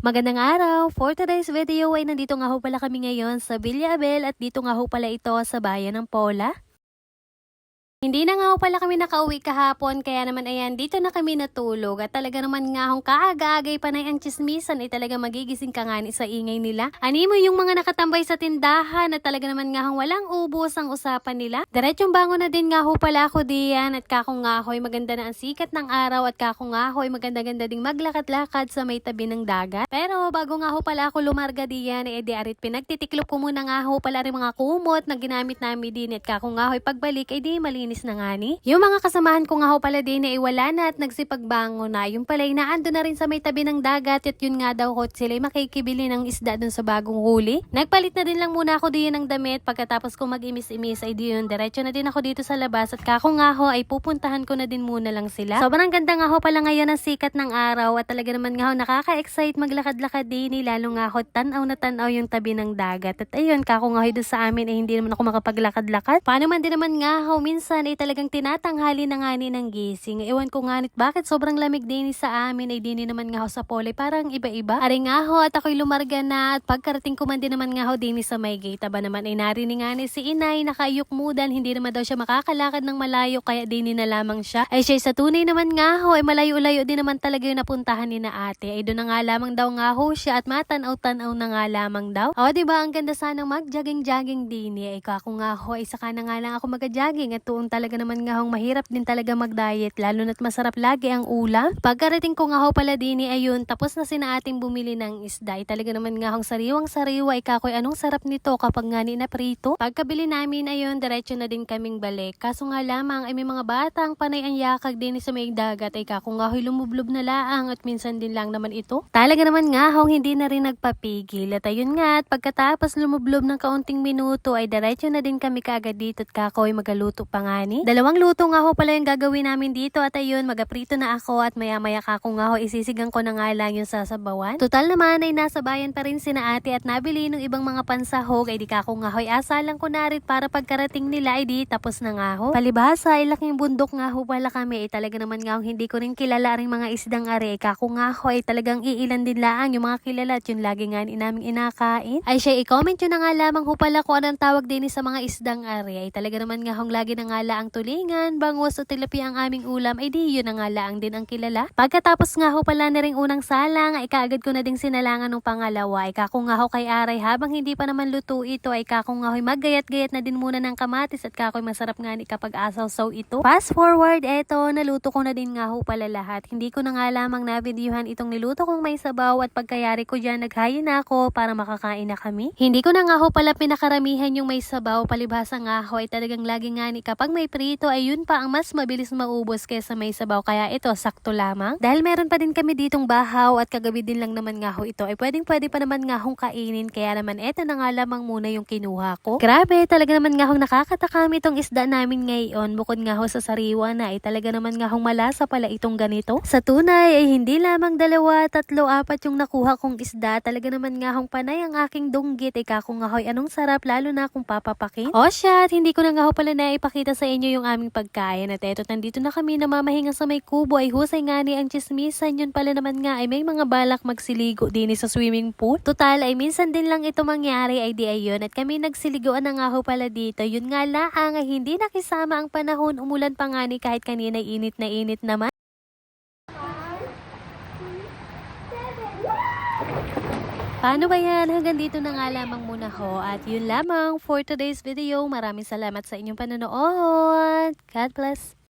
Magandang araw! For today's video ay nandito nga ho pala kami ngayon sa Villabel at dito nga ho pala ito sa bayan ng Pola. Hindi na nga ho pala kami nakauwi kahapon kaya naman ayan dito na kami natulog at talaga naman nga hong kaaga-agay panay ang chismisan ay talaga magigising ka nga ni sa ingay nila. Animo yung mga nakatambay sa tindahan at talaga naman nga hong walang ubos ang usapan nila. Diretsong bangon na din nga ho pala ako diyan at kako nga ho ay maganda na ang sikat ng araw at kako nga ho ay maganda-ganda ding maglakad-lakad sa may tabi ng dagat. Pero bago nga ho pala ako lumarga diyan ay di arit pinagtitiklop ko muna nga ho pala rin mga kumot na ginamit namin din at kako nga ho ay pagbalik ay di malinis na nga ni. Yung mga kasamahan ko nga ho pala din ay wala na at nagsipagbango na. Yung pala ay naando na rin sa may tabi ng dagat at yun nga daw ho sila makikibili ng isda dun sa bagong huli. Nagpalit na din lang muna ako diyan ng damit pagkatapos ko mag-imis-imis ay diyon diretso na din ako dito sa labas at kako nga ho ay pupuntahan ko na din muna lang sila. Sobrang ganda nga ho pala ngayon ang sikat ng araw at talaga naman nga ho nakaka-excite maglakad-lakad din lalo nga ho tanaw na tanaw yung tabi ng dagat. At ayun kako nga ho doon sa amin ay hindi naman ako makapaglakad-lakad. Paano man din naman nga ho minsan ay talagang tinatanghali na nga ni ng gising. Ewan ko nga nit bakit sobrang lamig din sa amin ay din naman nga ho sa Polay parang iba-iba. Ari nga ho at ako'y lumarga na at pagkarating ko man din naman nga ho din sa may gate. Aba naman ay narinig nga ni si inay nakayuk mudan hindi naman daw siya makakalakad ng malayo kaya din na lamang siya. Ay siya sa tunay naman nga ho ay malayo-layo din naman talaga yung napuntahan ni na ate. Ay doon na nga lamang daw nga ho siya at matanaw-tanaw na nga lamang daw. O diba ang ganda sana mag-jogging-jogging din ay kako nga ho ay saka na nga lang ako mag-jogging at tuon talaga naman nga hong mahirap din talaga mag-diet lalo na't masarap lagi ang ulam. Pagkarating ko nga ho pala din ayun tapos na sina ating bumili ng isda ay talaga naman nga hong sariwang-sariwa ay kakoy anong sarap nito kapag nga ni na prito. Pagkabili namin ayun diretso na din kaming balik. Kaso nga lamang ay may mga batang panay ang yakag din sa may dagat ay kako nga ho'y lumublob na laang at minsan din lang naman ito. Talaga naman nga hong hindi na rin nagpapigil at ayun nga at pagkatapos lumublob ng kaunting minuto ay diretso na din kami kaagad dito at kakoy magaluto pa nga ni. Dalawang luto nga ho pala yung gagawin namin dito at ayun magaprito na ako at maya-maya kako nga ho isisigang ko na nga lang yung sasabawan. Total naman ay nasa bayan pa rin sina ate at nabili ng ibang mga pansahog ay di kako nga ho ay asalang ko na rin para pagkarating nila ay di tapos na nga ho. Palibhasa ay laking bundok nga ho pala kami ay talaga naman nga ho hindi ko rin kilala ring mga isdang are kako nga ho ay talagang iilan din laang yung mga kilala at yung lagi nga naming inakain. Ay siya i-comment yun na nga lamang ho pala kung anong tawag din sa mga isdang are ay talaga naman nga hong lagi na nga laang tulingan, bangus o tilapia ang aming ulam ay di yun na nga laang din ang kilala. Pagkatapos nga ho pala na ring unang salang ay kaagad ko na ding sinalangan ng pangalawa ay kako nga ho kay aray habang hindi pa naman luto ito ay kako nga ho maggayat-gayat na din muna ng kamatis at kakoy masarap nga ni kapag asaw-saw ito. Fast forward eto naluto ko na din nga ho pala lahat. Hindi ko na nga lamang nabidyuhan itong niluto kong may sabaw at pagkayari ko dyan naghayin na ako para makakain na kami. Hindi ko na nga ho pala pinakaramihan yung may sabaw palibhasa nga ho ay talagang lagi nga ni kapag may prito ay yun pa ang mas mabilis maubos kaysa may sabaw kaya ito sakto lamang. Dahil meron pa din kami ditong bahaw at kagabi din lang naman nga ho ito ay pwede pa naman nga hong kainin kaya naman eto na nga lamang muna yung kinuha ko. Grabe talaga naman nga hong nakakatakam itong isda namin ngayon bukod nga ho sa sariwa na ay talaga naman nga hong malasa pala itong ganito. Sa tunay ay hindi lamang 2, 3, 4 yung nakuha kong isda talaga naman nga hong panay ang aking dunggit ay kako nga ho'y anong sarap lalo na kung papapakin. O siya hindi ko na nga ho pala na ipakita sa inyo yung aming pagkain at eto nandito na kami namamahinga sa may kubo ay husay nga ni ang chismisan yun pala naman nga ay may mga balak magsiligo din sa swimming pool. Total ay minsan din lang ito mangyari ay di ayun at kami nagsiliguan na nga ho pala dito yun nga laang ay hindi nakisama ang panahon umulan pa nga ni kahit kanina init na init naman. Paano ba yan? Hanggang dito na nga lamang muna ho at yun lamang for today's video. Maraming salamat sa inyong panonood. God bless.